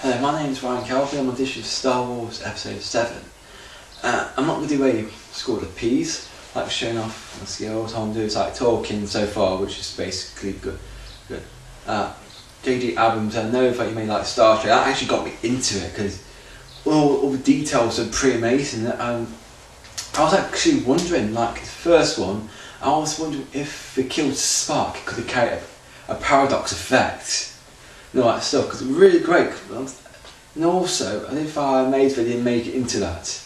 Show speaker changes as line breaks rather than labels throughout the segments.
Hello, my name's Ryan Kelvin. I'm auditioning for Star Wars Episode 7. I'm not going to do a score of P's, like showing off my skills. All I'm doing is like talking so far, which is basically good. J.J. Abrams, I know that you made like Star Trek, that actually got me into it because all the details are pretty amazing. I was actually wondering, like the first one, I was wondering if the killed spark could have carried a paradox effect. You know, like stuff, because it's really great. And also, I think if I made they didn't make it into that.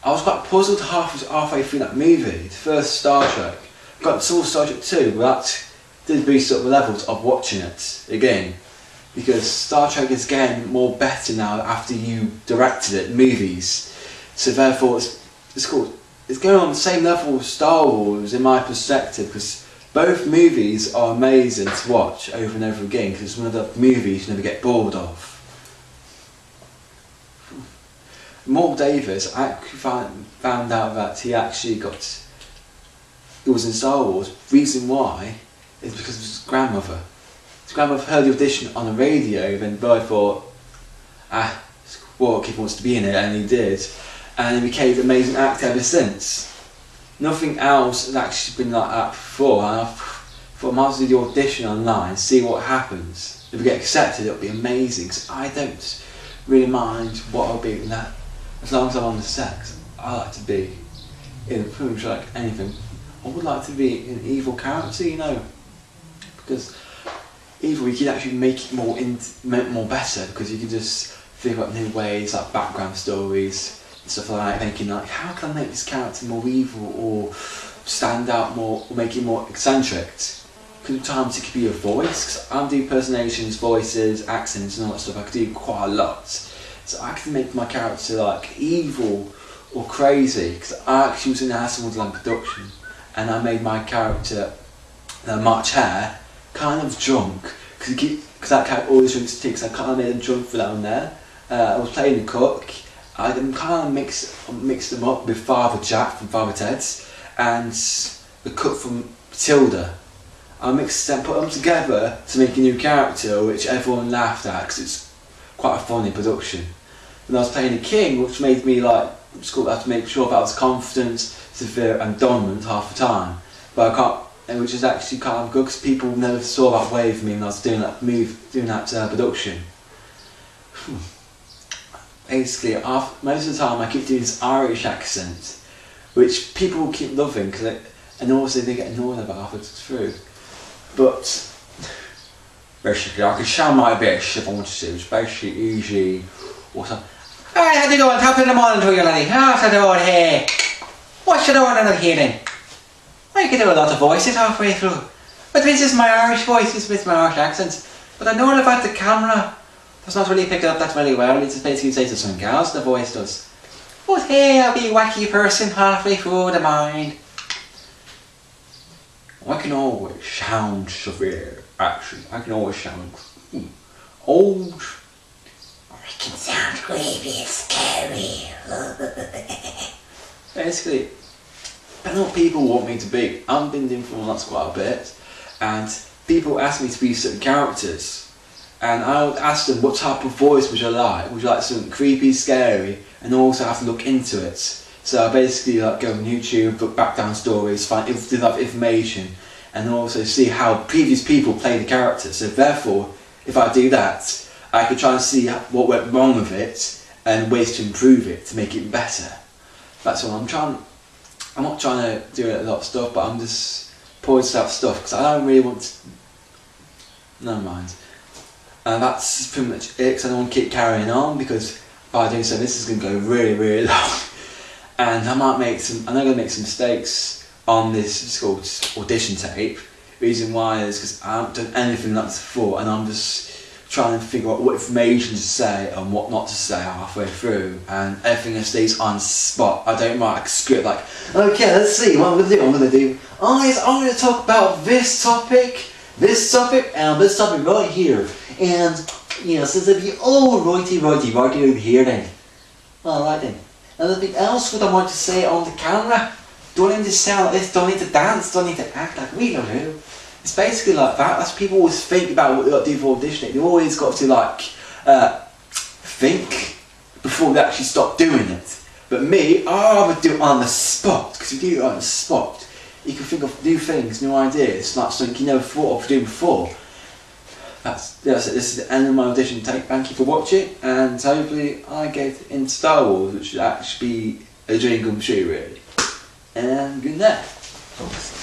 I was quite puzzled halfway through that movie, the first Star Trek. Got to Star Trek 2, but that did boost up the levels of watching it again. Because Star Trek is getting more better now after you directed it, movies. So therefore, it's cool. It's going on the same level as Star Wars in my perspective, because both movies are amazing to watch over and over again, because it's one of the movies you never get bored of. Mark Davis, I actually found out that he actually it was in Star Wars. Reason why is because of his grandmother. His grandmother heard the audition on the radio, then the boy thought, well, kid wants to be in it, and he did. And he became an amazing actor ever since. Nothing else has actually been like that before, and I thought I might as well do the audition online, see what happens. If we get accepted, it'll be amazing, because I don't really mind what I'll be in that. As long as I'm on the set, I like to be in pretty much like anything. I would like to be an evil character, you know, because evil you can actually make it more better, because you can just think about new ways, like background stories. Stuff like thinking like, how can I make this character more evil or stand out more or make it more eccentric? Because sometimes it could be a voice, because I do personations, voices, accents and all that stuff. I could do quite a lot. So I can make my character like evil or crazy, because I actually was in a Hasselwood production and I made my character, March Hare, kind of drunk, because that character always drinks tea, because I kind of made him drunk for that one there. I was playing the cook. I kind of mixed them up with Father Jack from Father Ted's and the cook from Matilda. I mixed them, put them together to make a new character, which everyone laughed at because it's quite a funny production. And I was playing the king, which made me like, I have to make sure that I was confident, severe and dominant half the time. But I can't, which is actually kind of good because people never saw that way of me when I was doing that production. Basically, most of the time I keep doing this Irish accent, which people keep loving, and also they get annoyed about halfway through. But basically, I can shout my best if I want to. It's basically easy. Or something. Alright, how's it going? Top of the morning to you, laddie. How's it going here? What's it going on here then? I can do a lot of voices halfway through. But this is my Irish voice, this is my Irish accent. But I know about the camera. Does not really pick it up that really well. It just basically says to some girls, the voice does. But hey, I'll be a wacky person halfway through the mind. I can always sound severe, actually. I can always sound old. Or I can sound creepy and scary. Basically, I know what people want me to be. I've been doing freelance quite a bit, and people ask me to be certain characters. And I would ask them what type of voice would you like? Would you like something creepy, scary, and also have to look into it? So I basically like go on YouTube, look background stories, find information, and also see how previous people play the character. So therefore, if I do that, I could try and see what went wrong with it and ways to improve it to make it better. That's what I'm trying. I'm not trying to do a lot of stuff, but I'm just pointing out stuff because I don't really want to. Never mind. And that's pretty much it, because I don't want to keep carrying on, because by doing so this is going to go really, really long. And I'm going to make some mistakes on this called audition tape. Reason why is because I haven't done anything like this before, and I'm just trying to figure out what information to say and what not to say halfway through, and everything stays on spot. I don't write a script like, okay, let's see what I'm going to do. I'm going to talk about this topic, and this topic right here. And, so there'll be, righty over here then. Alright then. And anything else what I want to say on the camera? Do I need to sound like this? Do I need to dance? Do I need to act like we don't know? It's basically like that. That's what people always think about what they got to do for auditioning. You've always got to think before they actually stop doing it. But me, I would do it on the spot, because if you do it on the spot, you can think of new things, new ideas, like something you never thought of doing before. That's it. This is the end of my audition take. Thank you for watching, and hopefully I get into Star Wars, which should actually be a dream come true, really. And good night, folks.